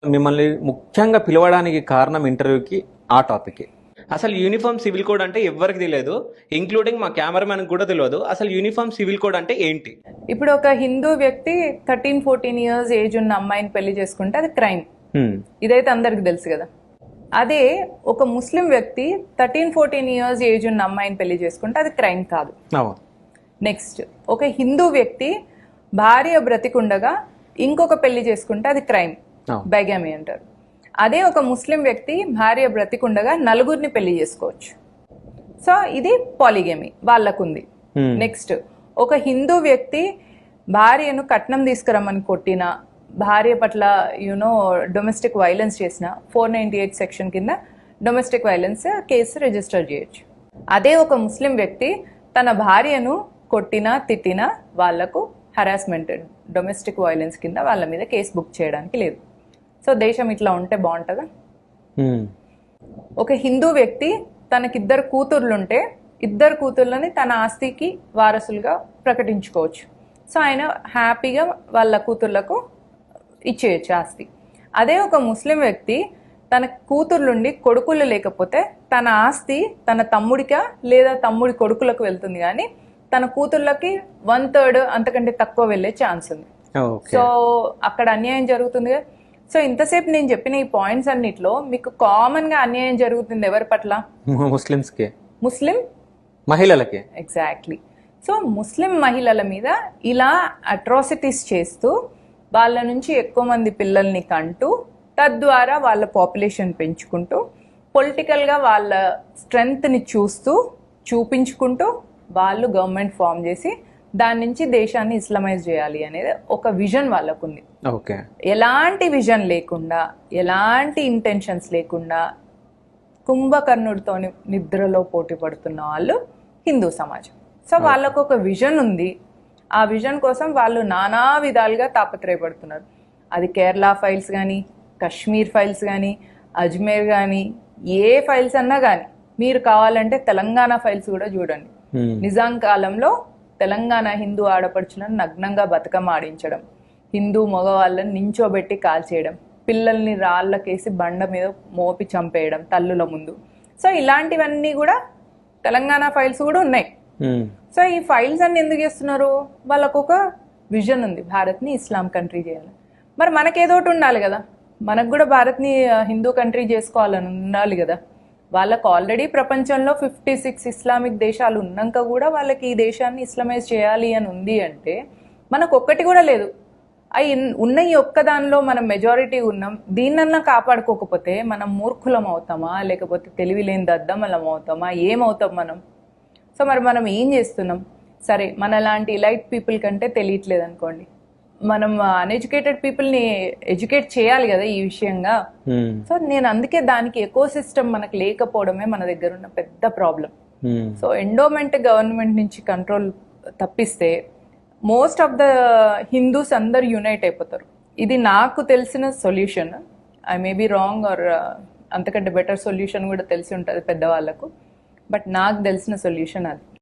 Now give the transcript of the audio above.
మిమ్మల్ని ముఖ్యంగా పిలవడానికి కారణం ఇంటర్వ్యూకి ఆ టాపిక్. అసలు యూనిఫామ్ సివిల్ కోడ్ అంటే ఎవరికి తెలియదు, ఇంక్లూడింగ్ మా కెమెరామెన్ కూడా తెలియదు. అసలు యూనిఫామ్ సివిల్ కోడ్ అంటే ఏంటి? ఇప్పుడు ఒక హిందూ వ్యక్తి 13-14 ఇయర్స్ ఏజ్ ఉన్న అమ్మాయిని పెళ్లి చేసుకుంటే అది క్రైమ్. ఇదైతే అందరికి తెలుసు కదా. అదే ఒక ముస్లిం వ్యక్తి 13-14 ఇయర్స్ ఏజ్ ఉన్న అమ్మాయిని పెళ్లి చేసుకుంటే అది క్రైమ్ కాదు. నెక్స్ట్, ఒక హిందూ వ్యక్తి భార్య బ్రతికుండగా ఇంకొక పెళ్లి చేసుకుంటే అది క్రైమ్, బైగామి అంటారు. అదే ఒక ముస్లిం వ్యక్తి భార్య బ్రతికుండగా నలుగురిని పెళ్లి చేసుకోవచ్చు. సో ఇది పాలిగమి వాళ్ళకుంది. నెక్స్ట్, ఒక హిందూ వ్యక్తి భార్యను కట్నం తీసుకురమ్మని కొట్టిన, భార్య పట్ల డొమెస్టిక్ వైలెన్స్ చేసిన 498 సెక్షన్ కింద డొమెస్టిక్ వైలెన్స్ కేసు రిజిస్టర్ చేయొచ్చు. అదే ఒక ముస్లిం వ్యక్తి తన భార్యను కొట్టినా తిట్టినా వాళ్లకు హరాస్మెంట్, డొమెస్టిక్ వైలెన్స్ కింద వాళ్ళ మీద కేసు బుక్ చేయడానికి లేదు. సో దేశం ఇట్లా ఉంటే బాగుంటుందా? ఒక హిందూ వ్యక్తి తనకిద్దరు కూతుర్లుంటే ఇద్దరు కూతుర్లని తన ఆస్తికి వారసులుగా ప్రకటించుకోవచ్చు. సో ఆయన హ్యాపీగా వాళ్ళ కూతుర్లకు ఇచ్చేయచ్చు ఆస్తి. అదే ఒక ముస్లిం వ్యక్తి తన కూతుర్లుండి కొడుకులు లేకపోతే తన ఆస్తి తన తమ్ముడికా లేదా తమ్ముడి కొడుకులకు వెళ్తుంది, కానీ తన కూతుర్లకి 1/3 అంతకంటే తక్కువ వెళ్ళే ఛాన్స్ ఉంది. సో అక్కడ అన్యాయం జరుగుతుంది కదా. సో ఇంతసేపు నేను చెప్పిన ఈ పాయింట్స్ అన్నిట్లో మీకు కామన్ గా అన్యాయం జరుగుతుంది ఎవరి పట్ల? ముస్లిం మహిళలకి. ఎగ్జాక్ట్లీ. సో ముస్లిం మహిళల మీద ఇలా అట్రాసిటీస్ చేస్తూ వాళ్ళ నుంచి ఎక్కువ మంది పిల్లల్ని కంటూ తద్వారా వాళ్ళ పాపులేషన్ పెంచుకుంటూ పొలిటికల్గా వాళ్ళ స్ట్రెంగ్త్ని చూపించుకుంటూ వాళ్ళు గవర్నమెంట్ ఫామ్ చేసి దాని నుంచి దేశాన్ని ఇస్లామైజ్ చేయాలి అనేది ఒక విజన్ వాళ్ళకుంది. ఎలాంటి విజన్ లేకుండా, ఎలాంటి ఇంటెన్షన్స్ లేకుండా కుంభకర్ణుడితో నిద్రలో పోటీ పడుతున్న వాళ్ళు హిందూ సమాజం. సో వాళ్ళకు ఒక విజన్ ఉంది. ఆ విజన్ కోసం వాళ్ళు నానా విధాలుగా తాపత్రయపడుతున్నారు. అది కేరళ ఫైల్స్ కానీ, కశ్మీర్ ఫైల్స్ కానీ, అజ్మేర్ కానీ, ఏ ఫైల్స్ అన్నా కానీ మీరు కావాలంటే తెలంగాణ ఫైల్స్ కూడా చూడండి. నిజాం కాలంలో తెలంగాణ హిందూ ఆడపడుచులను నగ్నంగా బతుకమ్మ ఆడించడం, హిందూ మగవాళ్ళని నించోబెట్టి కాల్చేయడం, పిల్లల్ని రాళ్ళకేసి బండ మీద మోపి చంపేయడం తల్లుల ముందు. సో ఇలాంటివన్నీ కూడా తెలంగాణ ఫైల్స్ కూడా ఉన్నాయి. సో ఈ ఫైల్స్ అన్ని ఎందుకు చేస్తున్నారు? వాళ్ళకు ఒక విజన్ ఉంది, భారత్ని ఇస్లాం కంట్రీ చేయాలి. మరి మనకేదోటి ఉండాలి కదా, మనకు కూడా భారత్ని హిందూ కంట్రీ చేసుకోవాలని ఉండాలి కదా. వాళ్ళకు ఆల్రెడీ ప్రపంచంలో 56 ఇస్లామిక్ దేశాలు ఉన్నాక కూడా వాళ్ళకి ఈ దేశాన్ని ఇస్లామైజ్ చేయాలి అని ఉంది అంటే మనకు ఒక్కటి కూడా లేదు. అవి ఉన్న ఈ ఒక్క దానిలో మనం మెజారిటీ ఉన్నాం. దీన్నన్నా కాపాడుకోకపోతే మనం మూర్ఖులం అవుతామా, లేకపోతే తెలివి లేని దద్దమలం అవుతామా, ఏమవుతాం మనం? సో మరి మనం ఏం చేస్తున్నాం? సరే, మన లాంటి ఎలైట్ పీపుల్ కంటే తెలియట్లేదు అనుకోండి, మనం అన్ఎడ్యుకేటెడ్ పీపుల్ని ఎడ్యుకేట్ చేయాలి కదా ఈ విషయంగా. సో నేను అందుకే దానికి ఎకో సిస్టమ్ మనకు లేకపోవడమే మన దగ్గర ఉన్న పెద్ద ప్రాబ్లం. సో ఎండోమెంట్ గవర్నమెంట్ నుంచి కంట్రోల్ తప్పిస్తే మోస్ట్ ఆఫ్ ద హిందూస్ అందరు యునైట్ అయిపోతారు. ఇది నాకు తెలిసిన solution. I may be wrong or అంతకంటే బెటర్ సొల్యూషన్ కూడా తెలిసి ఉంటుంది పెద్దవాళ్ళకు, బట్ నాకు తెలిసిన సొల్యూషన్ అది.